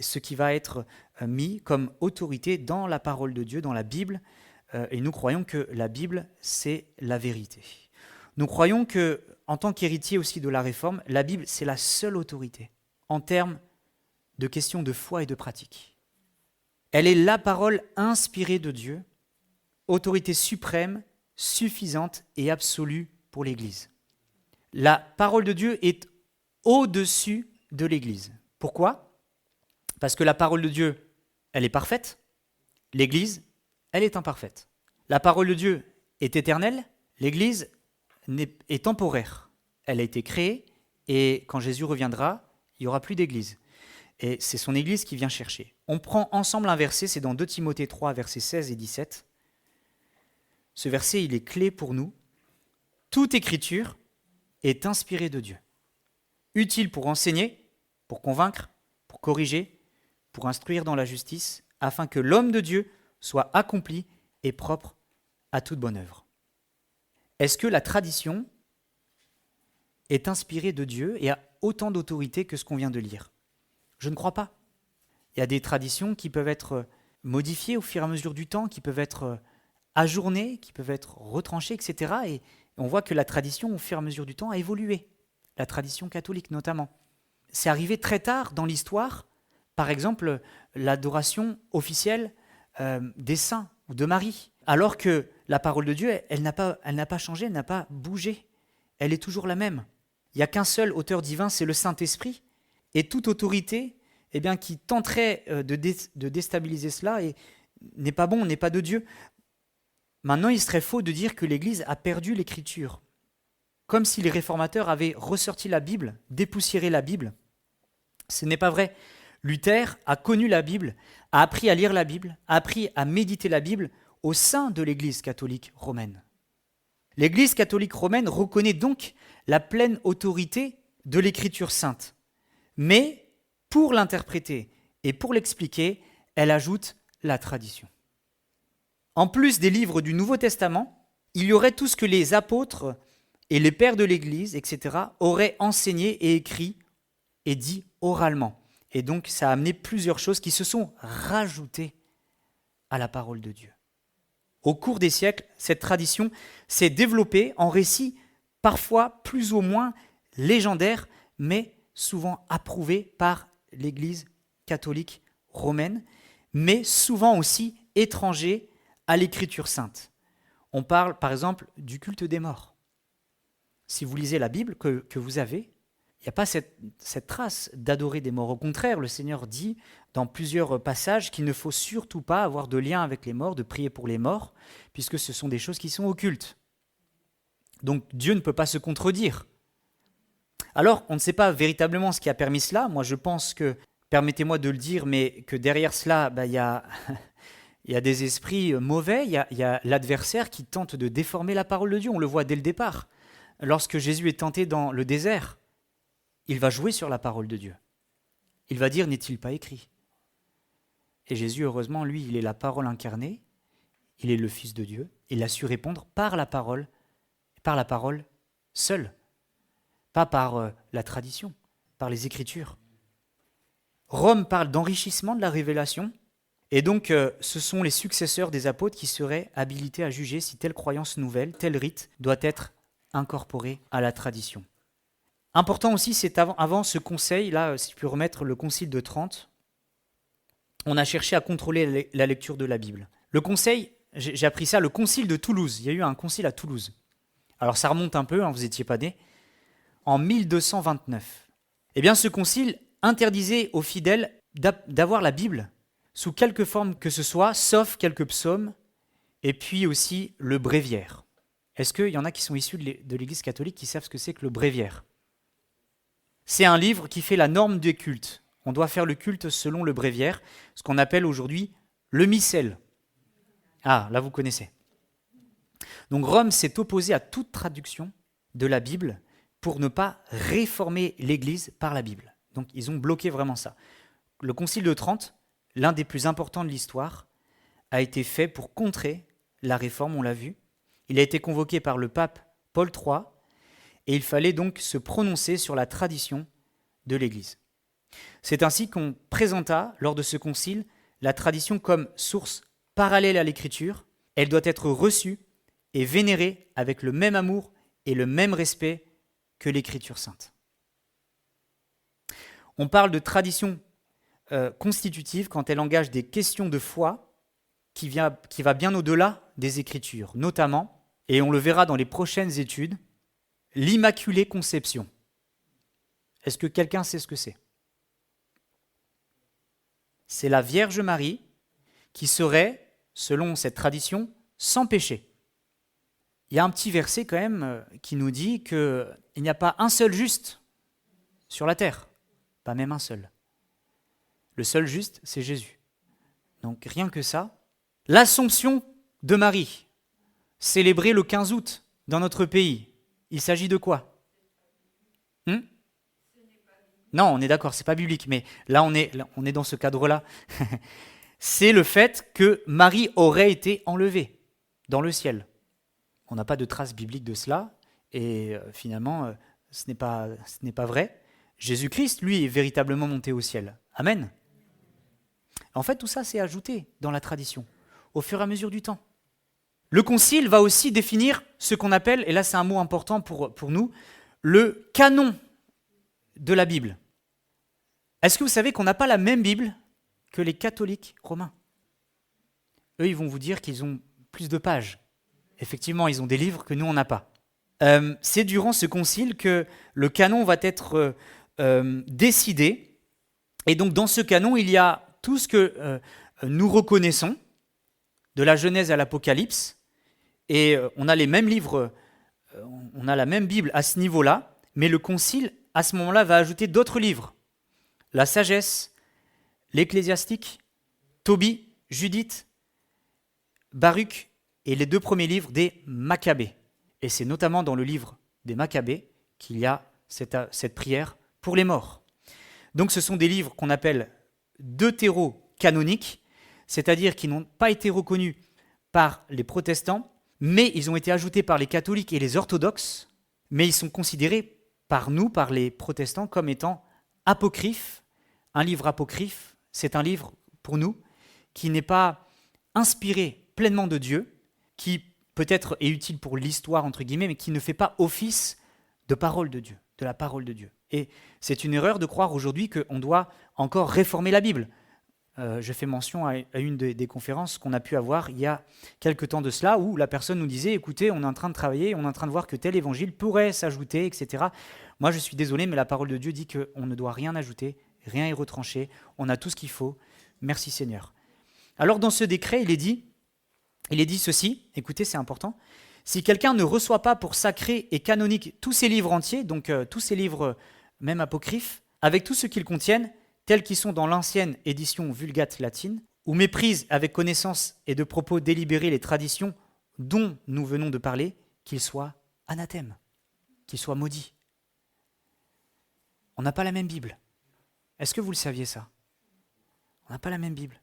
A: ce qui va être mis comme autorité dans la parole de Dieu, dans la Bible. Et nous croyons que la Bible, c'est la vérité. Nous croyons que, en tant qu'héritier aussi de la Réforme, la Bible, c'est la seule autorité en termes de questions de foi et de pratique. Elle est la parole inspirée de Dieu, autorité suprême, suffisante et absolue pour l'Église. La parole de Dieu est au-dessus de l'Église. Pourquoi ? Parce que la parole de Dieu, elle est parfaite. L'Église, elle est imparfaite. La parole de Dieu est éternelle. L'Église est temporaire. Elle a été créée et quand Jésus reviendra, il n'y aura plus d'Église. Et c'est son Église qui vient chercher. On prend ensemble un verset, c'est dans 2 Timothée 3, versets 16 et 17. Ce verset, il est clé pour nous. Toute écriture est inspirée de Dieu, utile pour enseigner, pour convaincre, pour corriger, pour instruire dans la justice, afin que l'homme de Dieu soit accompli et propre à toute bonne œuvre. Est-ce que la tradition est inspirée de Dieu et a autant d'autorité que ce qu'on vient de lire? Je ne crois pas. Il y a des traditions qui peuvent être modifiées au fur et à mesure du temps, qui peuvent être ajournées, qui peuvent être retranchées, etc. Et on voit que la tradition, au fur et à mesure du temps, a évolué. La tradition catholique notamment. C'est arrivé très tard dans l'histoire, par exemple, l'adoration officielle des saints ou de Marie, alors que la parole de Dieu, elle n'a pas changé, elle n'a pas bougé. Elle est toujours la même. Il n'y a qu'un seul auteur divin, c'est le Saint-Esprit. Et toute autorité qui tenterait de déstabiliser cela n'est pas bon, n'est pas de Dieu. Maintenant, il serait faux de dire que l'Église a perdu l'Écriture. Comme si les réformateurs avaient ressorti la Bible, dépoussiéré la Bible. Ce n'est pas vrai. Luther a connu la Bible, a appris à lire la Bible, a appris à méditer la Bible au sein de l'Église catholique romaine. L'Église catholique romaine reconnaît donc la pleine autorité de l'Écriture sainte. Mais pour l'interpréter et pour l'expliquer, elle ajoute la tradition. En plus des livres du Nouveau Testament, il y aurait tout ce que les apôtres et les pères de l'Église, etc., auraient enseigné et écrit et dit oralement. Et donc, ça a amené plusieurs choses qui se sont rajoutées à la parole de Dieu. Au cours des siècles, cette tradition s'est développée en récits parfois plus ou moins légendaires, mais souvent approuvés par l'Église catholique romaine, mais souvent aussi étrangers à l'Écriture sainte. On parle par exemple du culte des morts. Si vous lisez la Bible que vous avez, il n'y a pas cette trace d'adorer des morts. Au contraire, le Seigneur dit dans plusieurs passages qu'il ne faut surtout pas avoir de lien avec les morts, de prier pour les morts, puisque ce sont des choses qui sont occultes. Donc Dieu ne peut pas se contredire. Alors, on ne sait pas véritablement ce qui a permis cela. Moi, je pense que, permettez-moi de le dire, mais que derrière cela, il y a des esprits mauvais, il y a l'adversaire qui tente de déformer la parole de Dieu. On le voit dès le départ. Lorsque Jésus est tenté dans le désert, il va jouer sur la parole de Dieu. Il va dire, n'est-il pas écrit? Et Jésus, heureusement, lui, il est la parole incarnée, il est le Fils de Dieu, il a su répondre par la parole seule, pas par la tradition, par les Écritures. Rome parle d'enrichissement de la révélation, et donc ce sont les successeurs des apôtres qui seraient habilités à juger si telle croyance nouvelle, tel rite doit être incorporé à la tradition. Important aussi, c'est avant ce conseil, là, si je puis remettre le concile de Trente, on a cherché à contrôler la lecture de la Bible. Le conseil, j'ai appris ça, le concile de Toulouse. Il y a eu un concile à Toulouse. Alors ça remonte un peu, vous n'étiez pas nés. En 1229. Eh bien, ce concile interdisait aux fidèles d'avoir la Bible sous quelque forme que ce soit, sauf quelques psaumes, et puis aussi le bréviaire. Est-ce qu'il y en a qui sont issus de l'Église catholique qui savent ce que c'est que le bréviaire? C'est un livre qui fait la norme des cultes. On doit faire le culte selon le bréviaire, ce qu'on appelle aujourd'hui le missel. Ah, là vous connaissez. Donc Rome s'est opposée à toute traduction de la Bible pour ne pas réformer l'Église par la Bible. Donc ils ont bloqué vraiment ça. Le Concile de Trente, l'un des plus importants de l'histoire, a été fait pour contrer la réforme, on l'a vu. Il a été convoqué par le pape Paul III, et il fallait donc se prononcer sur la tradition de l'Église. C'est ainsi qu'on présenta, lors de ce concile, la tradition comme source parallèle à l'Écriture. Elle doit être reçue et vénérée avec le même amour et le même respect que l'Écriture sainte. On parle de tradition constitutive quand elle engage des questions de foi qui va bien au-delà des Écritures, notamment, et on le verra dans les prochaines études, l'Immaculée Conception. Est-ce que quelqu'un sait ce que c'est? C'est la Vierge Marie qui serait, selon cette tradition, sans péché. Il y a un petit verset quand même qui nous dit qu'il n'y a pas un seul juste sur la terre, pas même un seul. Le seul juste, c'est Jésus. Donc rien que ça. L'Assomption de Marie, célébrée le 15 août dans notre pays, il s'agit de quoi? Non, on est d'accord, c'est pas biblique, mais là on est dans ce cadre-là. C'est le fait que Marie aurait été enlevée dans le ciel. On n'a pas de trace biblique de cela, et finalement, ce n'est pas vrai. Jésus-Christ, lui, est véritablement monté au ciel. Amen. En fait, tout ça, c'est ajouté dans la tradition, au fur et à mesure du temps. Le concile va aussi définir ce qu'on appelle, et là c'est un mot important pour nous, le canon de la Bible. Est-ce que vous savez qu'on n'a pas la même Bible que les catholiques romains? Eux, ils vont vous dire qu'ils ont plus de pages. Effectivement, ils ont des livres que nous, on n'a pas. C'est durant ce concile que le canon va être décidé. Et donc, dans ce canon, il y a tout ce que nous reconnaissons, de la Genèse à l'Apocalypse. Et on a les mêmes livres, on a la même Bible à ce niveau-là. Mais le concile, à ce moment-là, va ajouter d'autres livres. La Sagesse, l'Ecclésiastique, Tobie, Judith, Baruch et les 2 premiers livres des Maccabées. Et c'est notamment dans le livre des Maccabées qu'il y a cette prière pour les morts. Donc ce sont des livres qu'on appelle deutéro-canoniques, c'est-à-dire qui n'ont pas été reconnus par les protestants, mais ils ont été ajoutés par les catholiques et les orthodoxes, mais ils sont considérés par nous, par les protestants, comme étant apocryphes. Un livre apocryphe, c'est un livre, pour nous, qui n'est pas inspiré pleinement de Dieu, qui peut-être est utile pour l'histoire, entre guillemets, mais qui ne fait pas office de parole de Dieu, de la parole de Dieu. Et c'est une erreur de croire aujourd'hui qu'on doit encore réformer la Bible. Je fais mention à une des conférences qu'on a pu avoir il y a quelque temps de cela, où la personne nous disait, écoutez, on est en train de travailler, on est en train de voir que tel évangile pourrait s'ajouter, etc. Moi, je suis désolé, mais la parole de Dieu dit qu'on ne doit rien ajouter, rien y retrancher, on a tout ce qu'il faut. Merci Seigneur. Alors dans ce décret, il est dit ceci, écoutez, c'est important, si quelqu'un ne reçoit pas pour sacré et canonique tous ces livres entiers, donc tous ces livres même apocryphes, avec tout ce qu'ils contiennent, tels qu'ils sont dans l'ancienne édition Vulgate latine, ou méprise avec connaissance et de propos délibérés les traditions dont nous venons de parler, qu'il soit anathème, qu'il soit maudit. On n'a pas la même Bible. Est-ce que vous le saviez ça? On n'a pas la même Bible.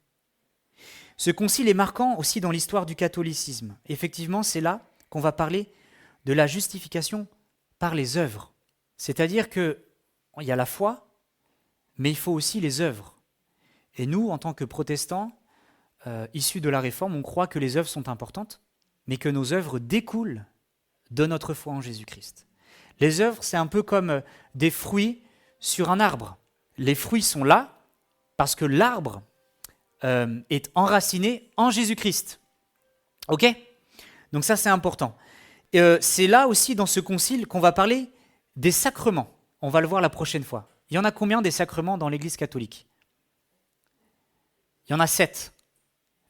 A: Ce concile est marquant aussi dans l'histoire du catholicisme. Effectivement, c'est là qu'on va parler de la justification par les œuvres. C'est-à-dire qu'il y a la foi, mais il faut aussi les œuvres. Et nous, en tant que protestants, issus de la Réforme, on croit que les œuvres sont importantes, mais que nos œuvres découlent de notre foi en Jésus-Christ. Les œuvres, c'est un peu comme des fruits sur un arbre. Les fruits sont là parce que l'arbre est enraciné en Jésus-Christ. Ok? Donc ça, c'est important. C'est là aussi, dans ce concile, qu'on va parler des sacrements. On va le voir la prochaine fois. Il y en a combien des sacrements dans l'Église catholique? Il y en a 7.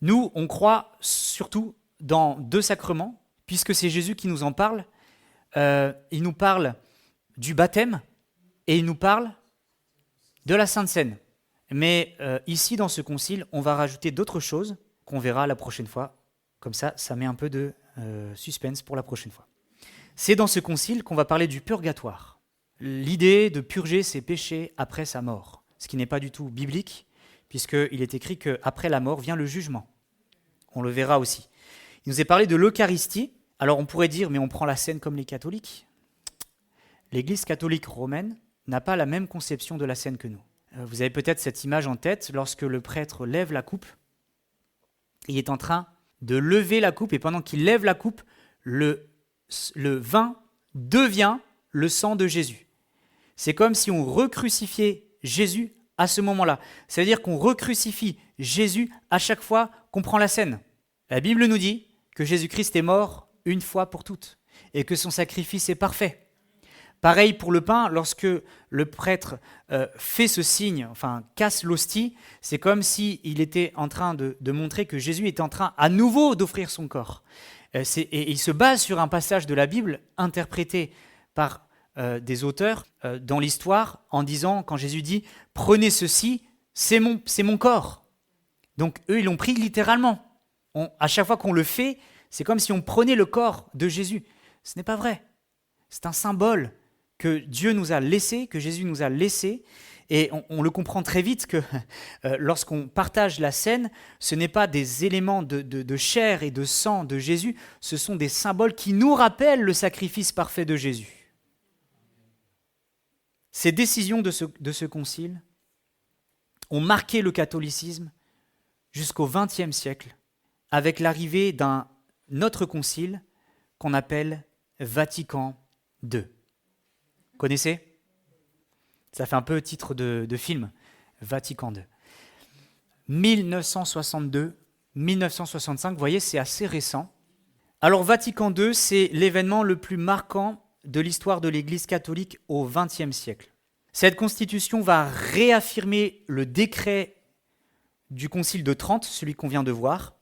A: Nous, on croit surtout dans 2 sacrements, puisque c'est Jésus qui nous en parle. Il nous parle du baptême et il nous parle de la Sainte Seine. Mais ici, dans ce concile, on va rajouter d'autres choses qu'on verra la prochaine fois. Comme ça, ça met un peu de suspense pour la prochaine fois. C'est dans ce concile qu'on va parler du purgatoire. L'idée de purger ses péchés après sa mort, ce qui n'est pas du tout biblique, puisqu'il est écrit qu'après la mort vient le jugement. On le verra aussi. Il nous est parlé de l'Eucharistie. Alors on pourrait dire, mais on prend la Seine comme les catholiques. L'Église catholique romaine n'a pas la même conception de la Seine que nous. Vous avez peut-être cette image en tête, lorsque le prêtre lève la coupe, il est en train de lever la coupe, et pendant qu'il lève la coupe, le vin devient le sang de Jésus. C'est comme si on recrucifiait Jésus à ce moment-là. C'est-à-dire qu'on recrucifie Jésus à chaque fois qu'on prend la Seine. La Bible nous dit que Jésus-Christ est mort une fois pour toutes et que son sacrifice est parfait. Pareil pour le pain, lorsque le prêtre fait ce signe, enfin casse l'hostie, c'est comme s'il était en train de montrer que Jésus était en train à nouveau d'offrir son corps. Et il se base sur un passage de la Bible interprété par des auteurs dans l'histoire en disant, quand Jésus dit « Prenez ceci, c'est mon corps ». Donc eux, ils l'ont pris littéralement. À chaque fois qu'on le fait, c'est comme si on prenait le corps de Jésus. Ce n'est pas vrai. C'est un symbole que Dieu nous a laissé, que Jésus nous a laissé. Et on le comprend très vite que lorsqu'on partage la scène, ce n'est pas des éléments de chair et de sang de Jésus, ce sont des symboles qui nous rappellent le sacrifice parfait de Jésus. Ces décisions de ce concile ont marqué le catholicisme jusqu'au XXe siècle, avec l'arrivée d'un autre concile qu'on appelle Vatican II. Connaissez ? Ça fait un peu titre de film, Vatican II. 1962-1965, vous voyez, c'est assez récent. Alors Vatican II, c'est l'événement le plus marquant de l'histoire de l'Église catholique au XXe siècle. Cette constitution va réaffirmer le décret du Concile de Trente, celui qu'on vient de voir,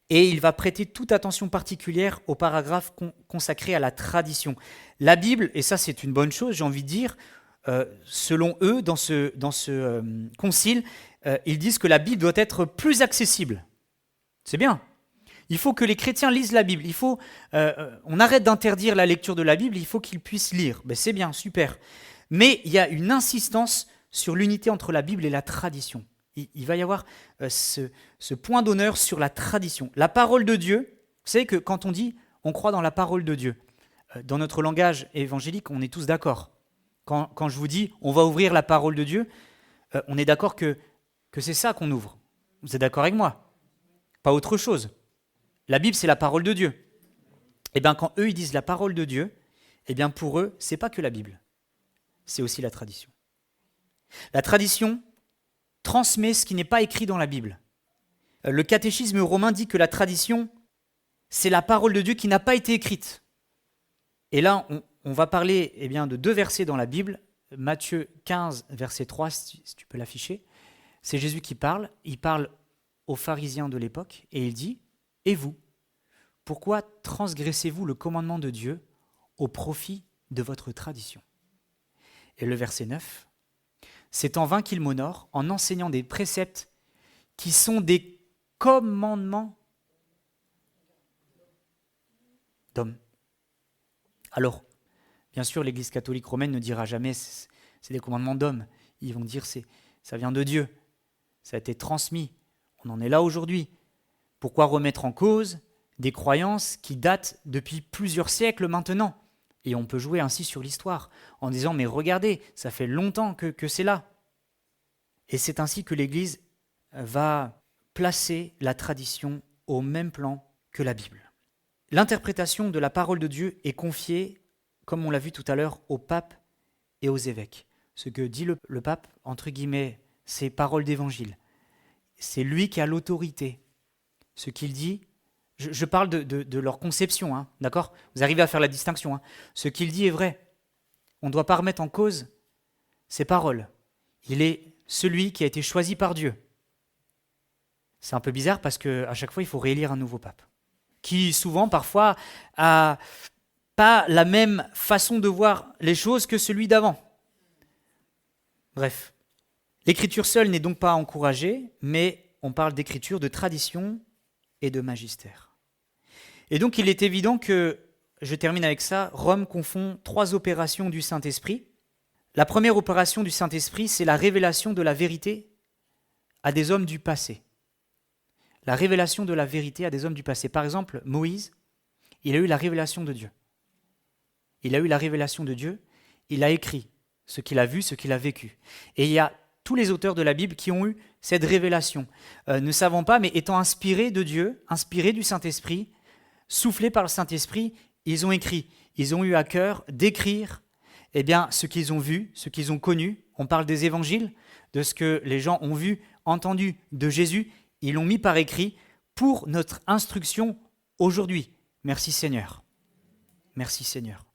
A: et il va prêter toute attention particulière au paragraphe consacré à la tradition. La Bible, et ça c'est une bonne chose, j'ai envie de dire, selon eux, dans ce concile, ils disent que la Bible doit être plus accessible. C'est bien. Il faut que les chrétiens lisent la Bible. On arrête d'interdire la lecture de la Bible, il faut qu'ils puissent lire. Ben, c'est bien, super. Mais il y a une insistance sur l'unité entre la Bible et la tradition. Il va y avoir ce point d'honneur sur la tradition. La parole de Dieu, vous savez que quand on dit on croit dans la parole de Dieu, dans notre langage évangélique, on est tous d'accord. Quand je vous dis on va ouvrir la parole de Dieu, on est d'accord que c'est ça qu'on ouvre. Vous êtes d'accord avec moi ? Pas autre chose. La Bible, c'est la parole de Dieu. Et bien, quand eux, ils disent la parole de Dieu, eh bien, pour eux, c'est pas que la Bible. C'est aussi la tradition. La tradition transmet ce qui n'est pas écrit dans la Bible. Le catéchisme romain dit que la tradition, c'est la parole de Dieu qui n'a pas été écrite. Et là, on va parler de deux versets dans la Bible. Matthieu 15, verset 3, si tu peux l'afficher. C'est Jésus qui parle. Il parle aux pharisiens de l'époque et il dit « Et vous, pourquoi transgressez-vous le commandement de Dieu au profit de votre tradition ?» Et le verset 9, « C'est en vain qu'ils m'honorent en enseignant des préceptes qui sont des commandements d'hommes. » Alors, bien sûr, l'Église catholique romaine ne dira jamais c'est des commandements d'hommes. Ils vont dire ça vient de Dieu, ça a été transmis, on en est là aujourd'hui. Pourquoi remettre en cause des croyances qui datent depuis plusieurs siècles maintenant ? Et on peut jouer ainsi sur l'histoire, en disant « mais regardez, ça fait longtemps que c'est là ». Et c'est ainsi que l'Église va placer la tradition au même plan que la Bible. L'interprétation de la parole de Dieu est confiée, comme on l'a vu tout à l'heure, au pape et aux évêques. Ce que dit le pape, entre guillemets, c'est parole d'évangile. C'est lui qui a l'autorité. Ce qu'il dit, je parle de leur conception, hein, d'accord ? Vous arrivez à faire la distinction. Hein. Ce qu'il dit est vrai. On ne doit pas remettre en cause ses paroles. Il est celui qui a été choisi par Dieu. C'est un peu bizarre parce qu'à chaque fois, il faut réélire un nouveau pape, qui souvent, parfois, a pas la même façon de voir les choses que celui d'avant. Bref, l'écriture seule n'est donc pas encouragée, mais on parle d'écriture, de tradition et de magistère. Et donc, il est évident que, je termine avec ça, Rome confond trois opérations du Saint-Esprit. La première opération du Saint-Esprit, c'est la révélation de la vérité à des hommes du passé. La révélation de la vérité à des hommes du passé. Par exemple, Moïse, il a eu la révélation de Dieu. Il a eu la révélation de Dieu, il a écrit ce qu'il a vu, ce qu'il a vécu. Et il y a tous les auteurs de la Bible qui ont eu cette révélation. Ne savons pas, mais étant inspirés de Dieu, inspirés du Saint-Esprit, soufflés par le Saint-Esprit, ils ont écrit. Ils ont eu à cœur d'écrire ce qu'ils ont vu, ce qu'ils ont connu. On parle des évangiles, de ce que les gens ont vu, entendu de Jésus. Ils l'ont mis par écrit pour notre instruction aujourd'hui. Merci Seigneur. Merci Seigneur.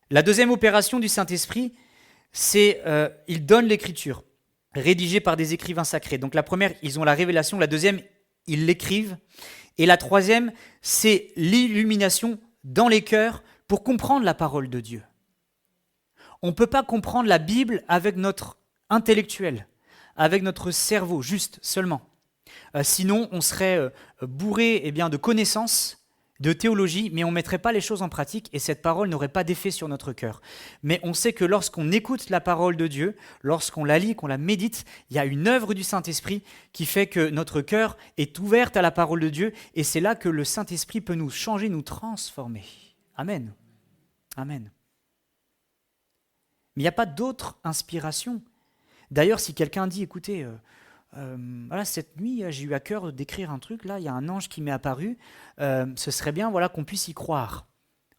A: La deuxième opération du Saint-Esprit, c'est il donne l'écriture, rédigée par des écrivains sacrés. Donc la première, ils ont la révélation. La deuxième, ils l'écrivent. Et la troisième, c'est l'illumination dans les cœurs pour comprendre la parole de Dieu. On ne peut pas comprendre la Bible avec notre intellectuel, avec notre cerveau, juste seulement. Sinon, on serait bourré de connaissances, de théologie, mais on ne mettrait pas les choses en pratique et cette parole n'aurait pas d'effet sur notre cœur. Mais on sait que lorsqu'on écoute la parole de Dieu, lorsqu'on la lit, qu'on la médite, il y a une œuvre du Saint-Esprit qui fait que notre cœur est ouvert à la parole de Dieu et c'est là que le Saint-Esprit peut nous changer, nous transformer. Amen. Amen. Mais il n'y a pas d'autre inspiration. D'ailleurs, si quelqu'un dit, écoutez, voilà, cette nuit, j'ai eu à cœur d'écrire un truc, là, il y a un ange qui m'est apparu, ce serait bien voilà, qu'on puisse y croire,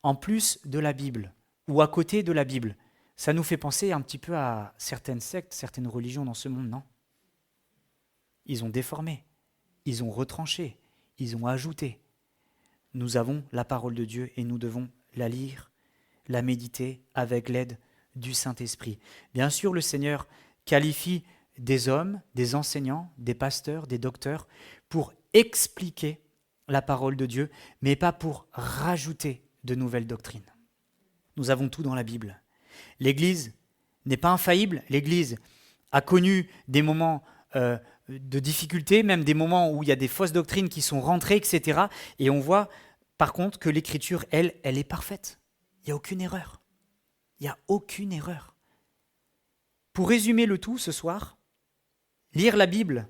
A: en plus de la Bible, ou à côté de la Bible. Ça nous fait penser un petit peu à certaines sectes, certaines religions dans ce monde, non? Ils ont déformé, ils ont retranché, ils ont ajouté. Nous avons la parole de Dieu et nous devons la lire, la méditer avec l'aide du Saint-Esprit. Bien sûr, le Seigneur qualifie des hommes, des enseignants, des pasteurs, des docteurs pour expliquer la parole de Dieu, mais pas pour rajouter de nouvelles doctrines. Nous avons tout dans la Bible. L'Église n'est pas infaillible. L'Église a connu des moments de difficulté, même des moments où il y a des fausses doctrines qui sont rentrées, etc. Et on voit par contre que l'Écriture, elle est parfaite. Il n'y a aucune erreur. Il n'y a aucune erreur. Pour résumer le tout ce soir, lire la Bible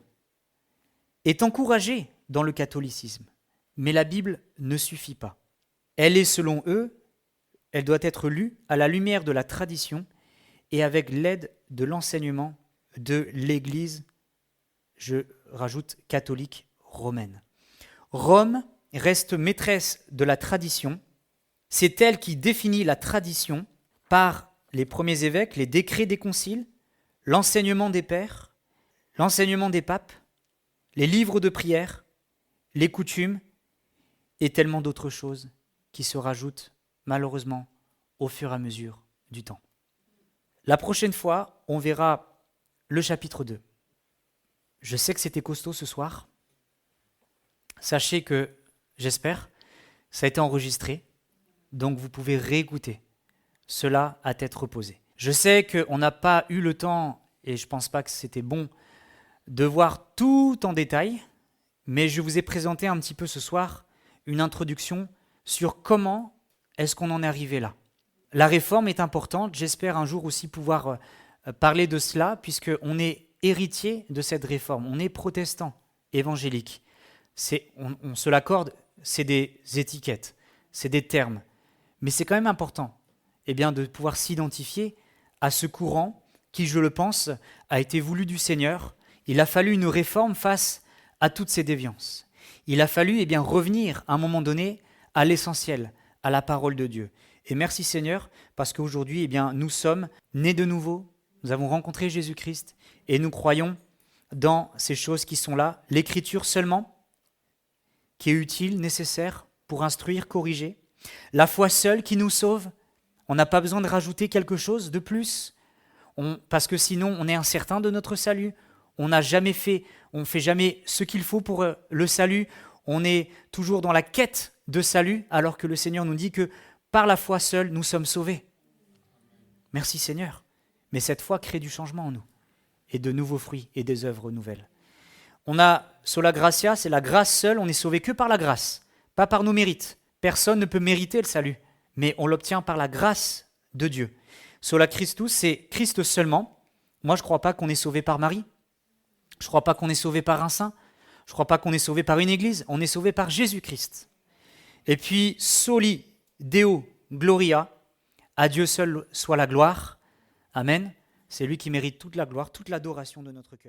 A: est encouragé dans le catholicisme, mais la Bible ne suffit pas. Elle est, selon eux, elle doit être lue à la lumière de la tradition et avec l'aide de l'enseignement de l'Église, je rajoute catholique romaine. Rome reste maîtresse de la tradition, c'est elle qui définit la tradition par les premiers évêques, les décrets des conciles, l'enseignement des pères, l'enseignement des papes, les livres de prière, les coutumes et tellement d'autres choses qui se rajoutent malheureusement au fur et à mesure du temps. La prochaine fois, on verra le chapitre 2. Je sais que c'était costaud ce soir. Sachez que, j'espère, ça a été enregistré, donc vous pouvez réécouter cela à tête reposée. Je sais qu'on n'a pas eu le temps, et je ne pense pas que c'était bon, de voir tout en détail, mais je vous ai présenté un petit peu ce soir une introduction sur comment est-ce qu'on en est arrivé là. La réforme est importante, j'espère un jour aussi pouvoir parler de cela, puisqu'on est héritier de cette réforme, on est protestant, évangélique. On se l'accorde, c'est des étiquettes, c'est des termes, mais c'est quand même important de pouvoir s'identifier à ce courant qui, je le pense, a été voulu du Seigneur. Il a fallu une réforme face à toutes ces déviances. Il a fallu revenir à un moment donné à l'essentiel, à la parole de Dieu. Et merci Seigneur, parce qu'aujourd'hui, nous sommes nés de nouveau, nous avons rencontré Jésus-Christ et nous croyons dans ces choses qui sont là. L'Écriture seulement, qui est utile, nécessaire pour instruire, corriger. La foi seule qui nous sauve. On n'a pas besoin de rajouter quelque chose de plus, parce que sinon on est incertain de notre salut. On ne fait jamais ce qu'il faut pour le salut. On est toujours dans la quête de salut, alors que le Seigneur nous dit que par la foi seule, nous sommes sauvés. Merci Seigneur. Mais cette foi crée du changement en nous, et de nouveaux fruits et des œuvres nouvelles. On a sola gratia, c'est la grâce seule, on n'est sauvé que par la grâce, pas par nos mérites. Personne ne peut mériter le salut, mais on l'obtient par la grâce de Dieu. Sola Christus, c'est Christ seulement. Moi, je ne crois pas qu'on est sauvé par Marie. Je ne crois pas qu'on est sauvé par un saint. Je ne crois pas qu'on est sauvé par une église. On est sauvé par Jésus-Christ. Et puis, soli Deo gloria, à Dieu seul soit la gloire. Amen. C'est lui qui mérite toute la gloire, toute l'adoration de notre cœur.